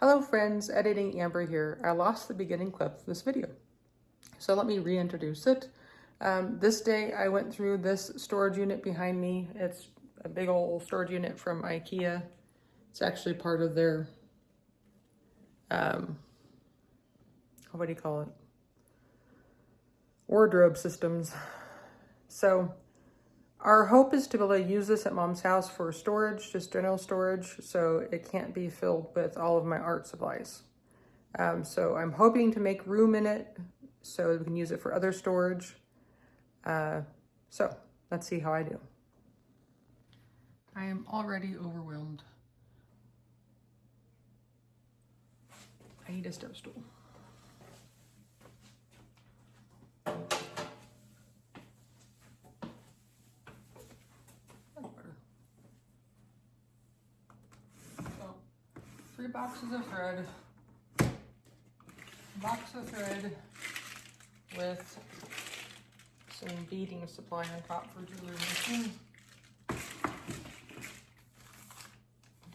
Hello friends, Editing Amber here. I lost the beginning clip of this video, so let me reintroduce it. This day I went through this storage unit behind me. It's a big old storage unit from IKEA. It's actually part of their, what do you call it? Wardrobe systems. So our hope is to be able to use this at Mom's house for storage, just general storage, so it can't be filled with all of my art supplies. So I'm hoping to make room in it so we can use it for other storage. So let's see how I do. I am already overwhelmed. I need a step stool. So, 3 boxes of thread. Box of thread with some beading supply on top for jewelry making.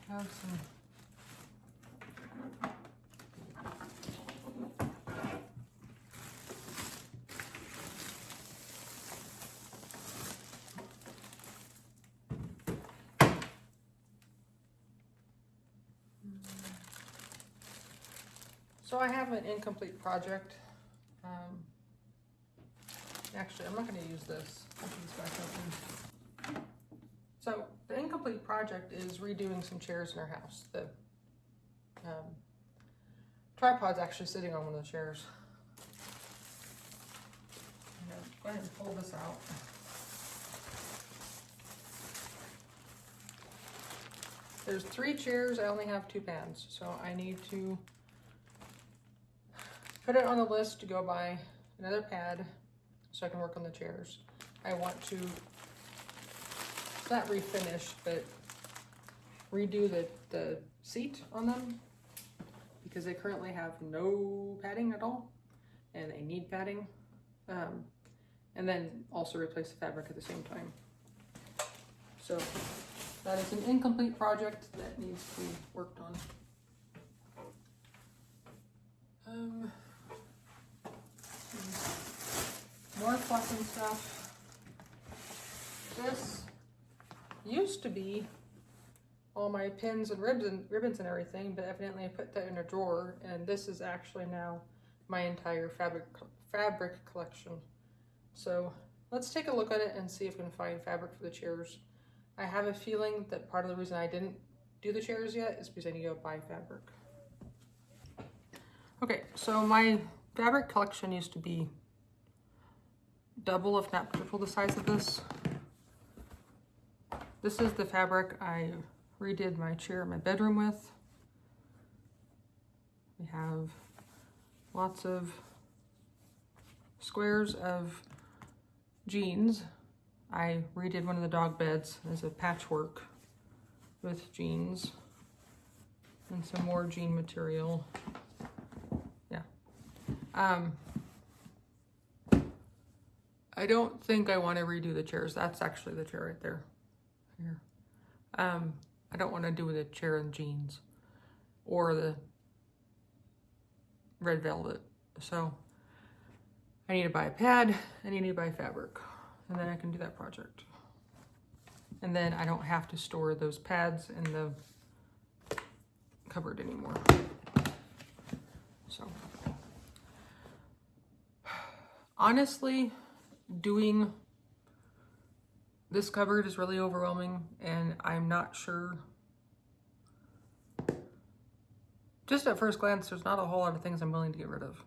Have some So I have an incomplete project. Actually, I'm not going to use this. I'll put this back open. So the incomplete project is redoing some chairs in our house. The tripod's actually sitting on one of the chairs. I'm going to go ahead and pull this out. There's 3 chairs. I only have 2 pads, so I need to put it on the list to go buy another pad so I can work on the chairs. I want to, not refinish, but redo the seat on them because they currently have no padding at all and they need padding. And then also replace the fabric at the same time. So that is an incomplete project that needs to be worked on. More fluff and stuff. This used to be all my pins and ribbons and everything, but evidently I put that in a drawer, and this is actually now my entire fabric collection. So let's take a look at it and see if we can find fabric for the chairs. I have a feeling that part of the reason I didn't do the chairs yet is because I need to go buy fabric. Okay, so my fabric collection used to be double, if not triple the size of this. This is the fabric I redid my chair in my bedroom with. We have lots of squares of jeans. I redid one of the dog beds as a patchwork with jeans and some more jean material. Yeah. I don't think I want to redo the chairs. That's actually the chair right there. Here. I don't want to do the chair in jeans or the red velvet. So I need to buy a pad and I need to buy fabric, and then I can do that project. And then I don't have to store those pads in the cupboard anymore. So honestly, doing this cupboard is really overwhelming, and I'm not sure. Just at first glance, there's not a whole lot of things I'm willing to get rid of,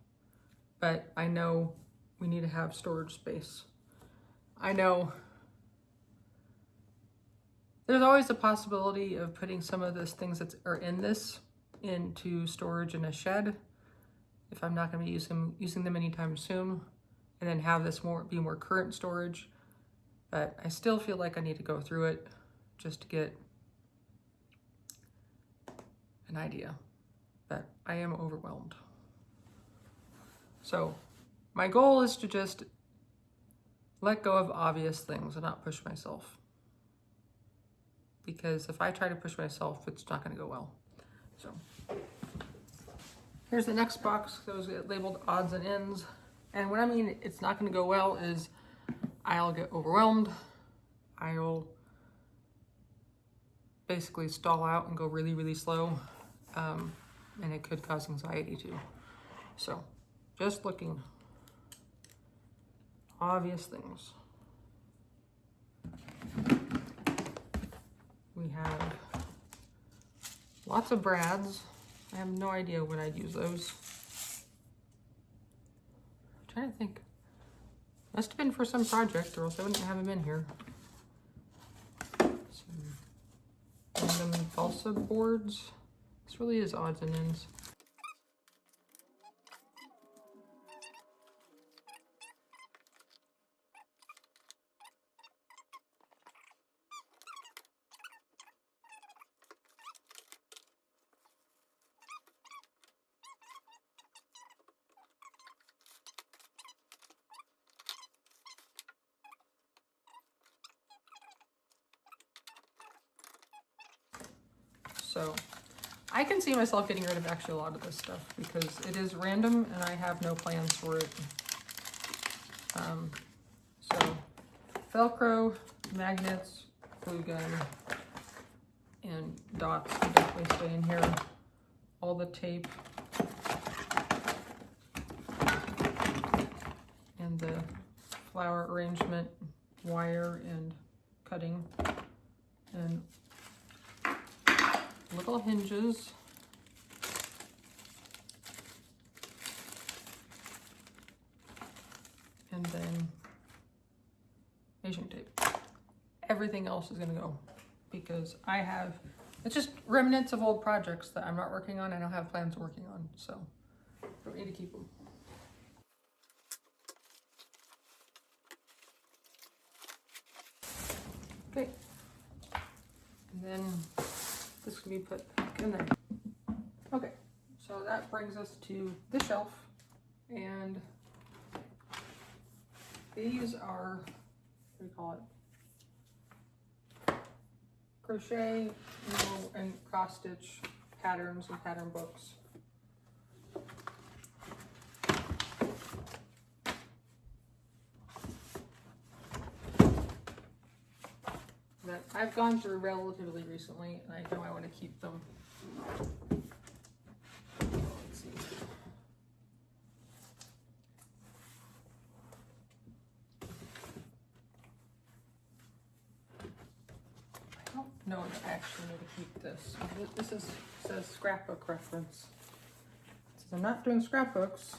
but I know we need to have storage space. I know there's always the possibility of putting some of those things that are in this into storage in a shed if I'm not going to be using them anytime soon, and then have this be more current storage. But I still feel like I need to go through it just to get an idea. But I am overwhelmed. So my goal is to just let go of obvious things and not push myself. Because if I try to push myself, it's not going to go well. So Here's the next box. Those get labeled odds and ends. And what I mean it's not going to go well is I'll get overwhelmed. I'll basically stall out and go really, really slow. And it could cause anxiety too. So just looking. Obvious things. We have lots of brads. I have no idea when I'd use those. I'm trying to think. Must have been for some project or else I wouldn't have them in here. Some random balsa boards. This really is odds and ends. So I can see myself getting rid of actually a lot of this stuff because it is random and I have no plans for it. So Velcro, magnets, glue gun, and dots can definitely stay in here. All the tape and the flower arrangement, wire and cutting, and little hinges. And then measuring tape. Everything else is gonna go because it's just remnants of old projects that I'm not working on. I don't have plans of working on, so don't need to keep them. Okay, and then this can be put back in there. Okay, so that brings us to the shelf, and these are, what do you call it? Crochet and cross stitch patterns and pattern books. That I've gone through relatively recently, and I know I want to keep them. Let's see. I don't know if I actually need to keep this. This says scrapbook reference. It says I'm not doing scrapbooks.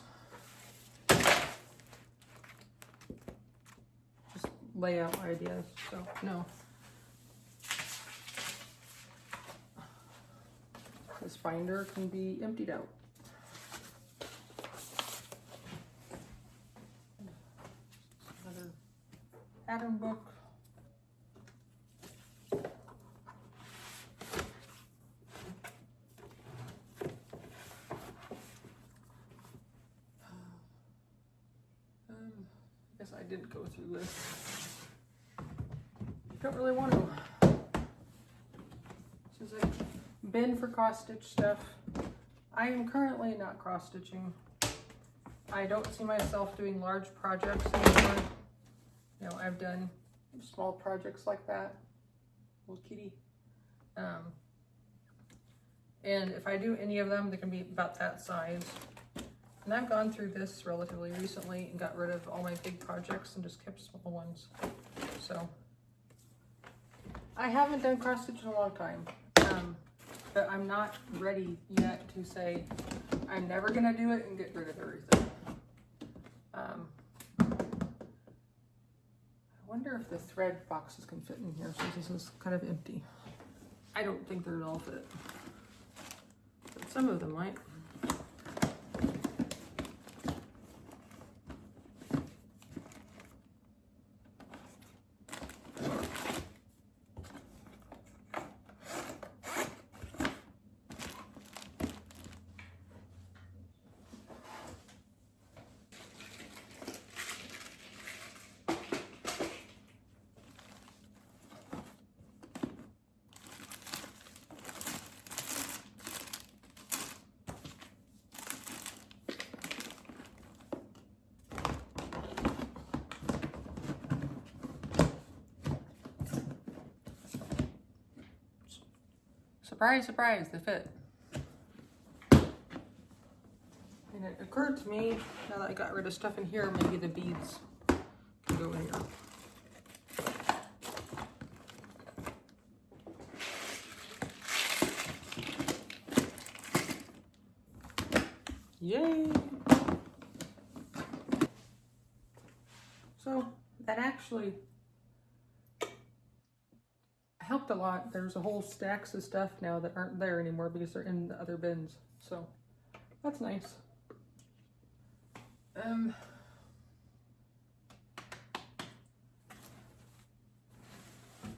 Just layout ideas, so no. This binder can be emptied out. Another pattern book. I guess I didn't go through this. Don't really want to. This is a bin for cross stitch stuff. I am currently not cross stitching. I don't see myself doing large projects anymore. You know, I've done small projects like that. Little kitty. And if I do any of them, they can be about that size. And I've gone through this relatively recently and got rid of all my big projects and just kept small ones. So I haven't done cross stitch in a long time. But I'm not ready yet to say I'm never gonna do it and get rid of everything. I wonder if the thread boxes can fit in here since this is kind of empty. I don't think they'll all fit, but some of them might. Surprise, surprise, they fit. And it occurred to me, now that I got rid of stuff in here, maybe the beads can go in here. Yay! So that actually helped a lot. There's a whole stacks of stuff now that aren't there anymore because they're in the other bins. So that's nice.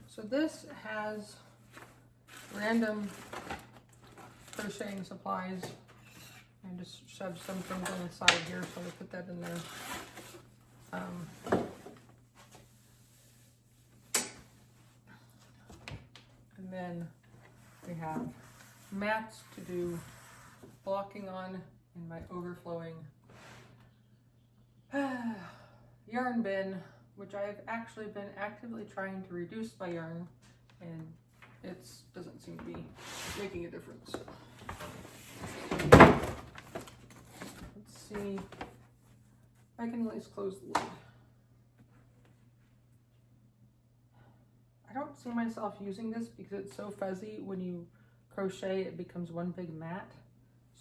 So this has random crocheting supplies. I just shoved some things on the side here, so I put that in there. And then we have mats to do blocking on in my overflowing yarn bin, which I've actually been actively trying to reduce my yarn, and it doesn't seem to be making a difference. Let's see if I can at least close the lid. I don't see myself using this because it's so fuzzy. When you crochet, it becomes one big mat.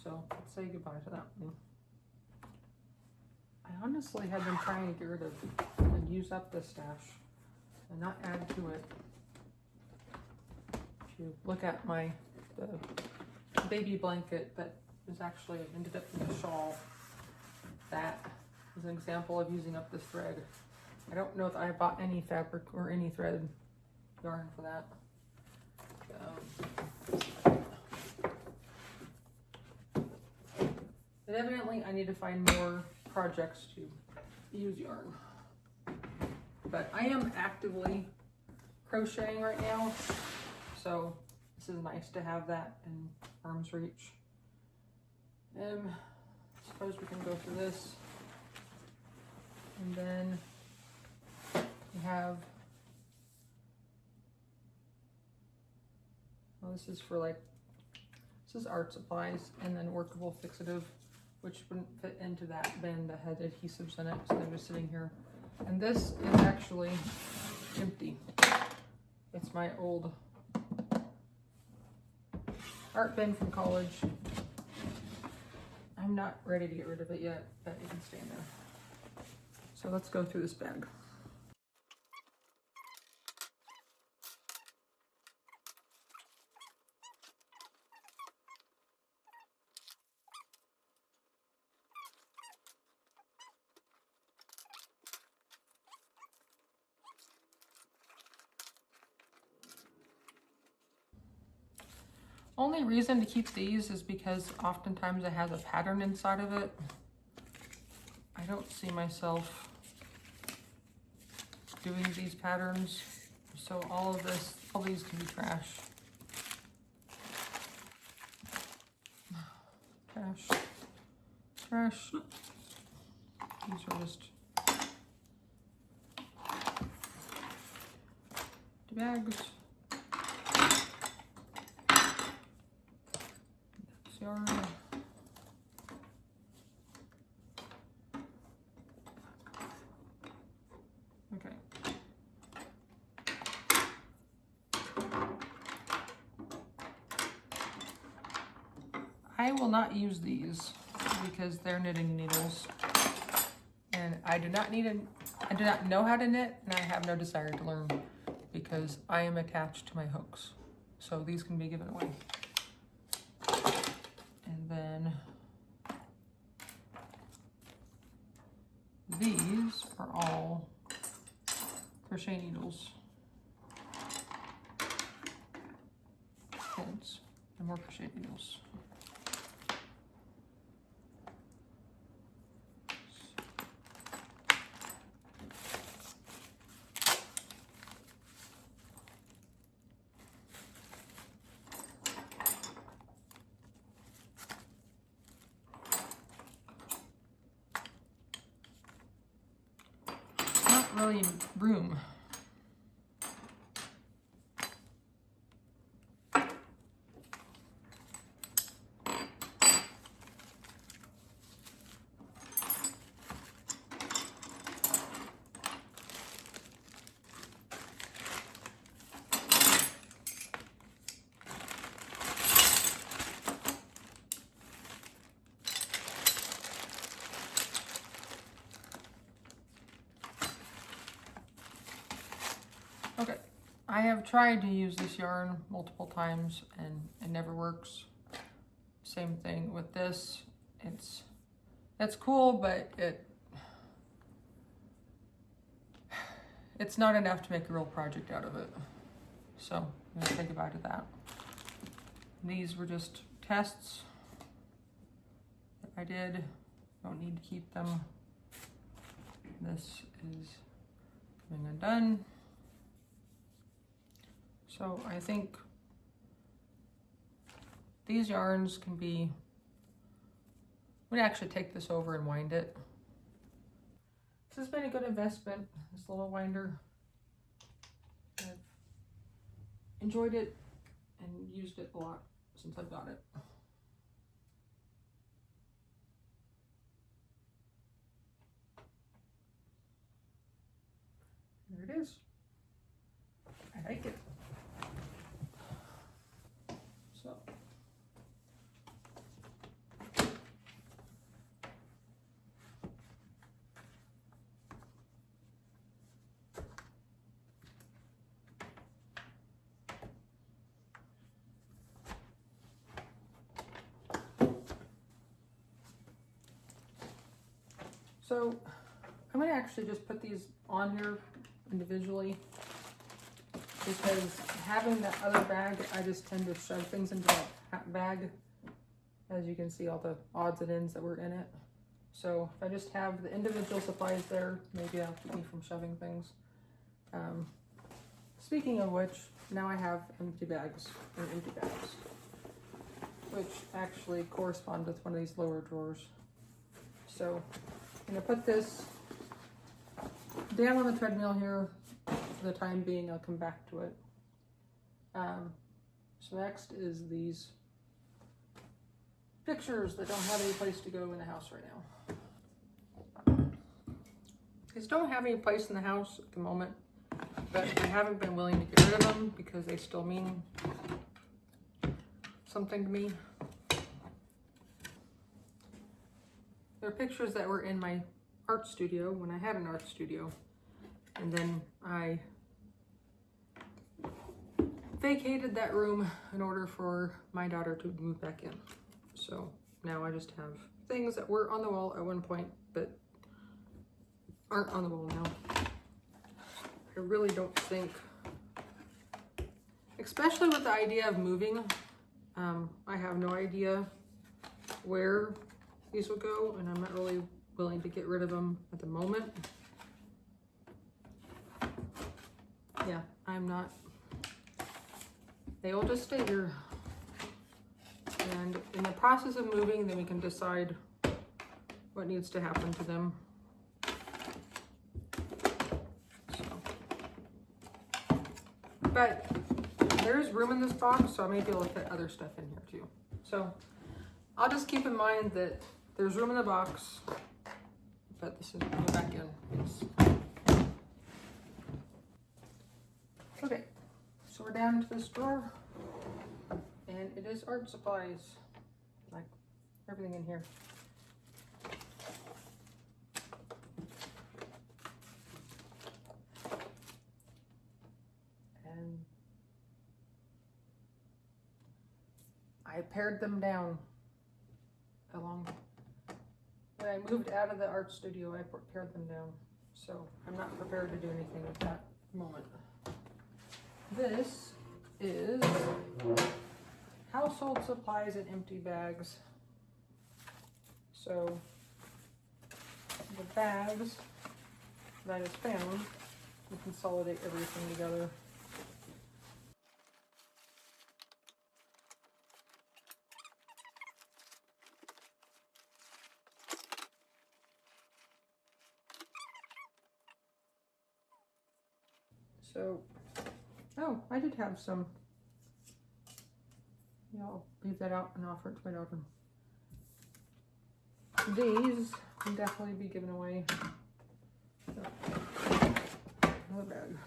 So let's say goodbye to that one. I honestly have been trying to get rid of and use up this stash and not add to it. If you look at the baby blanket that was actually ended up in a shawl, that is an example of using up this thread. I don't know if I bought any fabric or any thread yarn for that. But evidently I need to find more projects to use yarn. But I am actively crocheting right now, so this is nice to have that in arm's reach. Suppose we can go through this. And then we have, well, this is for this is art supplies, and then workable fixative, which wouldn't fit into that bin that had adhesives in it, so they're just sitting here. And this is actually empty. It's my old art bin from college. I'm not ready to get rid of it yet, but it can stay in there. So let's go through this bag. Only reason to keep these is because oftentimes it has a pattern inside of it. I don't see myself doing these patterns, so all these can be trash. Trash. Trash. These are just bags. Yarn. Okay. I will not use these because they're knitting needles, and I do not know how to knit, and I have no desire to learn because I am attached to my hooks. So these can be given away. And then these are all crochet needles. Heads and more crochet needles. Really room. I have tried to use this yarn multiple times and it never works. Same thing with this. It's cool, but it's not enough to make a real project out of it. So I'm gonna say goodbye to that. These were just tests that I did. Don't need to keep them. This is coming undone. So I think these yarns can be, I'm gonna actually take this over and wind it. This has been a good investment, this little winder. I've enjoyed it and used it a lot since I've got it. There it is. I like it. So I'm going to actually just put these on here individually, because having that other bag, I just tend to shove things into that bag. As you can see, all the odds and ends that were in it. So if I just have the individual supplies there, maybe I'll keep me from shoving things. Speaking of which, now I have empty bags, which actually correspond with one of these lower drawers. So I'm gonna put this down on the treadmill here for the time being. I'll come back to it. So next is these pictures that don't have any place to go in the house right now. These don't have any place in the house at the moment, but I haven't been willing to get rid of them because they still mean something to me. They're pictures that were in my art studio when I had an art studio, and then I vacated that room in order for my daughter to move back in. So now I just have things that were on the wall at one point but aren't on the wall now. I really don't think, especially with the idea of moving, I have no idea where these will go, and I'm not really willing to get rid of them at the moment. Yeah, I'm not. They will just stay here. And in the process of moving, then we can decide what needs to happen to them. So. But there's room in this box, so I may be able to fit other stuff in here too. So I'll just keep in mind that there's room in the box, but this is going back in. Okay, so we're down to this drawer, and it is art supplies, like everything in here. And I pared them down along. When I moved out of the art studio, I pared them down. So I'm not prepared to do anything at that moment. This is household supplies in empty bags. So the bags that I just found, we consolidate everything together. So, oh, I did have some. Yeah, I'll leave that out and offer it to my daughter. These can definitely be given away. So, another bag.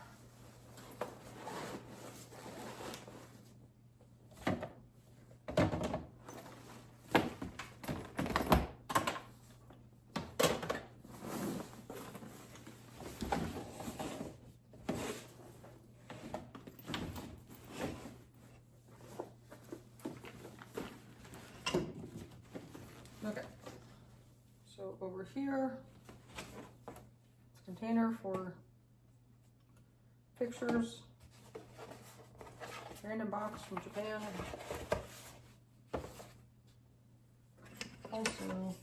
Okay, so over here, it's a container for pictures, random box from Japan. Also,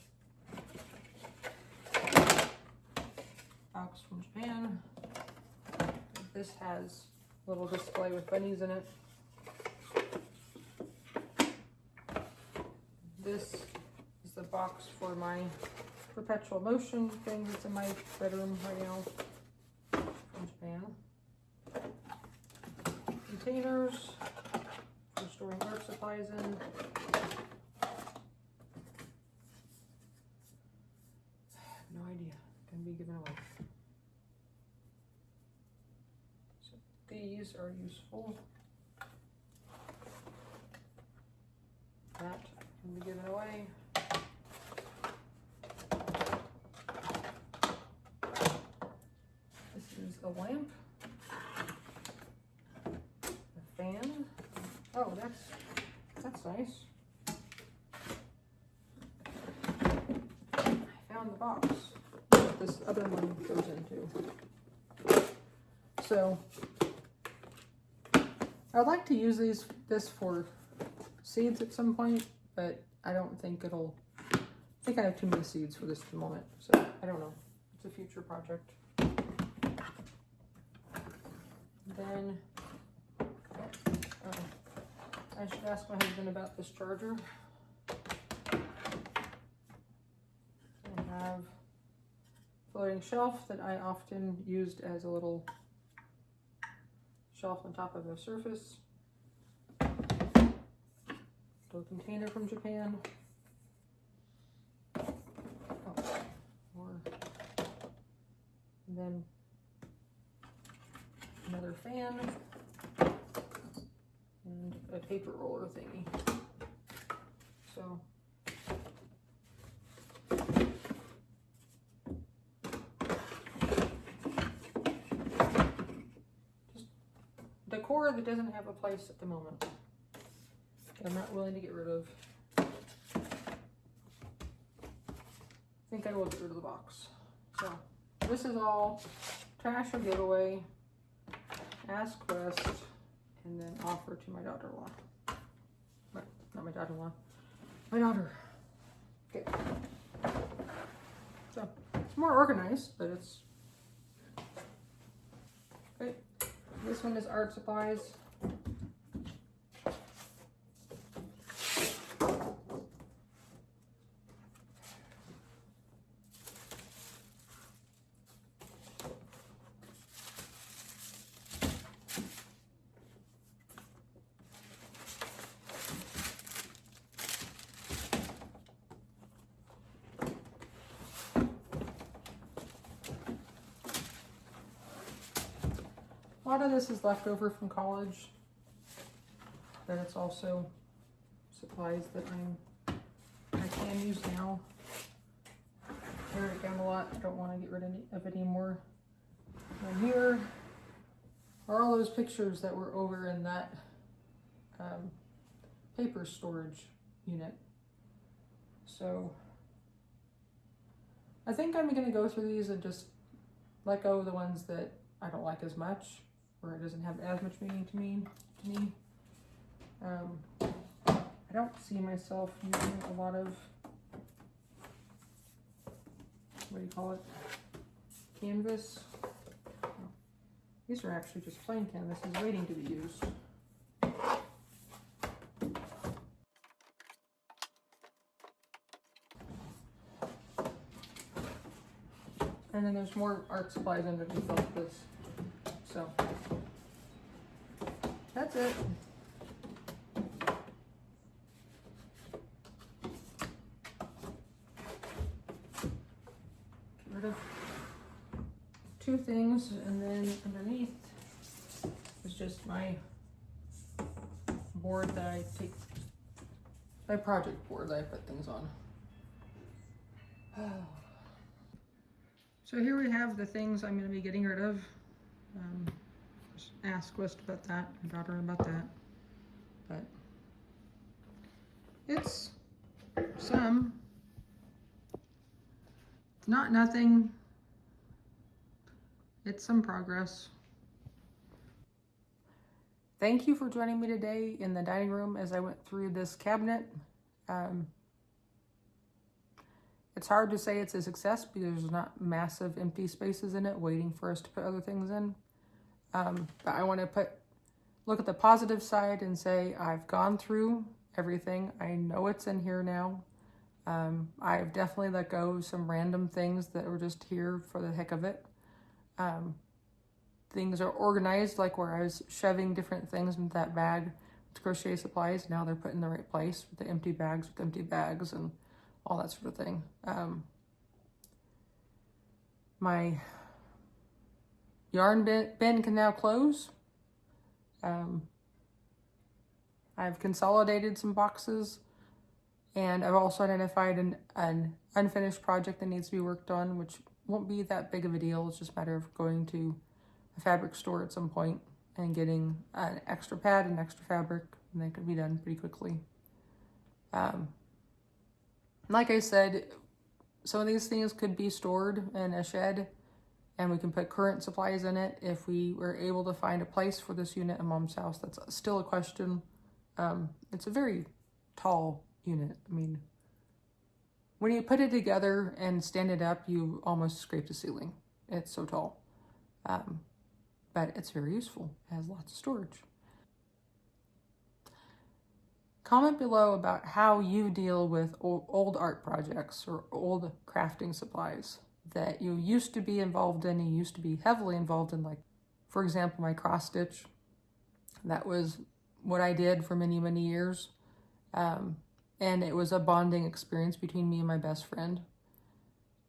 box from Japan. This has a little display with bunnies in it. This is the box for my perpetual motion thing that's in my bedroom right now from Japan. Containers for storing art supplies in. I have no idea. Can be given away. So these are useful. That can be given away. This is a lamp. A fan. Oh, that's nice. I found the box that this other one goes into. So I'd like to use this for seeds at some point, but I don't think it'll, I think I have too many seeds for this at the moment, so I don't know. It's a future project. Then, I should ask my husband about this charger. I have a floating shelf that I often used as a little shelf on top of a surface. Little container from Japan. Oh, more. And then another fan and a paper roller thingy. So just decor that doesn't have a place at the moment. I'm not willing to get rid of. I think I will get rid of the box. So this is all trash or giveaway, ask, quest, and then offer to my daughter-in-law. Not my daughter-in-law, my daughter. Okay. So it's more organized, but it's okay. This one is art supplies. A lot of this is left over from college, but it's also supplies that I can use now. Tear it down a lot. I don't want to get rid of it anymore. And here are all those pictures that were over in that paper storage unit. So I think I'm going to go through these and just let go of the ones that I don't like as much, or it doesn't have as much meaning to me. I don't see myself using a lot of, what do you call it, canvas. Oh, these are actually just plain canvases waiting to be used. And then there's more art supplies underneath all of this. So that's it. Get rid of 2 things, and then underneath is just my board that I take, my project board that I put things on. So here we have the things I'm going to be getting rid of. Just ask West about that, my daughter about that. But it's some. not nothing. It's some progress. Thank you for joining me today in the dining room as I went through this cabinet. It's hard to say it's a success because there's not massive empty spaces in it waiting for us to put other things in. But I want to look at the positive side and say I've gone through everything. I know it's in here now. I've definitely let go of some random things that were just here for the heck of it. Things are organized, like where I was shoving different things into that bag with crochet supplies. Now they're put in the right place with the empty bags and all that sort of thing. My yarn bin can now close. I've consolidated some boxes, and I've also identified an unfinished project that needs to be worked on, which won't be that big of a deal. It's just a matter of going to a fabric store at some point and getting an extra pad and extra fabric, and that could be done pretty quickly. Like I said, some of these things could be stored in a shed, and we can put current supplies in it if we were able to find a place for this unit in Mom's house. That's still a question. It's a very tall unit. I mean, when you put it together and stand it up, you almost scrape the ceiling. It's so tall. But it's very useful. It has lots of storage. Comment below about how you deal with old art projects or old crafting supplies that you used to be involved in, you used to be heavily involved in, like, for example, my cross stitch. That was what I did for many, many years. And it was a bonding experience between me and my best friend.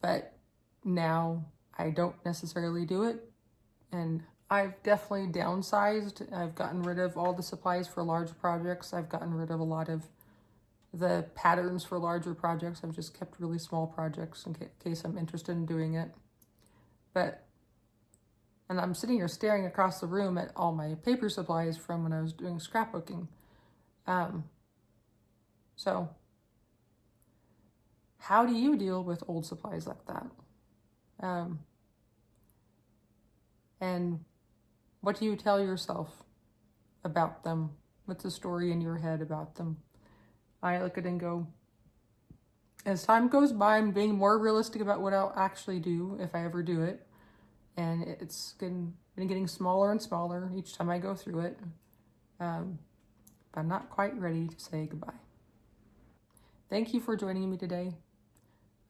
But now I don't necessarily do it. And I've definitely downsized. I've gotten rid of all the supplies for large projects. I've gotten rid of a lot of the patterns for larger projects. I've just kept really small projects in case I'm interested in doing it. And I'm sitting here staring across the room at all my paper supplies from when I was doing scrapbooking. So how do you deal with old supplies like that? And what do you tell yourself about them? What's the story in your head about them? I look at it and go, as time goes by, I'm being more realistic about what I'll actually do if I ever do it. And it's been getting smaller and smaller each time I go through it. But I'm not quite ready to say goodbye. Thank you for joining me today.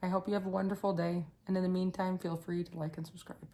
I hope you have a wonderful day. And in the meantime, feel free to like and subscribe.